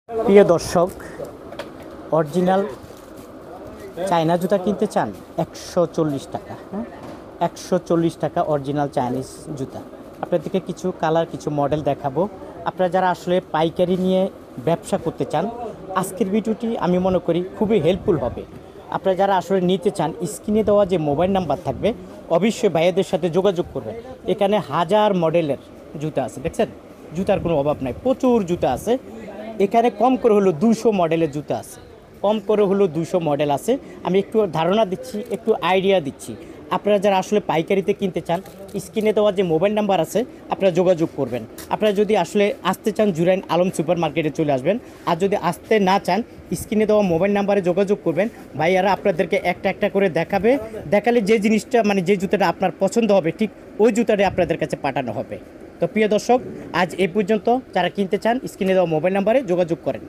প্রিয় দর্শক, original China জুতা কিনতে চান 140 টাকা। হ্যাঁ, 140 টাকা অরিজিনাল চাইনিজ জুতা। আপনাদেরকে কিছু কালার, কিছু মডেল দেখাবো। আপনারা যারা আসলে পাইকারি নিয়ে ব্যবসা করতে চান, আজকের ভিডিওটি আমি মনে করি খুবই হেল্পফুল হবে। আপনারা যারা আসলে নিতে চান, স্ক্রিনে দেওয়া যে মোবাইল নাম্বার থাকবে, অবশ্যই ভাইয়াদের সাথে যোগাযোগ করবেন। এখানে হাজার মডেলের জুতা আছে, দেখছেন? জুতার কোনো অভাব নাই, প্রচুর জুতা আছে। এখানে কম করে হলো 200 মডেলের জুতা আছে, কম করে হলো 200 মডেল আছে। আমি একটু ধারণা দিচ্ছি, একটু আইডিয়া দিচ্ছি। আপনারা যারা আসলে পাইকারিতে কিনতে চান, স্ক্রিনে দেওয়া যে মোবাইল নাম্বার আছে, আপনারা যোগাযোগ করবেন। আপনারা যদি আসলে আসতে চান, জুরাইন আলম সুপার মার্কেটে চলে আসবেন। আর যদি আসতে না চান, স্ক্রিনে দেওয়া মোবাইল নাম্বারে যোগাযোগ করবেন। ভাইয়ারা আপনাদেরকে একটা একটা করে দেখাবে। দেখালে যে জিনিসটা, মানে যে জুতাটা আপনার পছন্দ হবে, ঠিক ওই জুতাটা আপনাদের কাছে পাঠানো হবে। তো প্রিয় দর্শক, আজ এই পর্যন্ত। যারা কিনতে চান, স্ক্রিনে দেওয়া মোবাইল নাম্বারে যোগাযোগ করেন।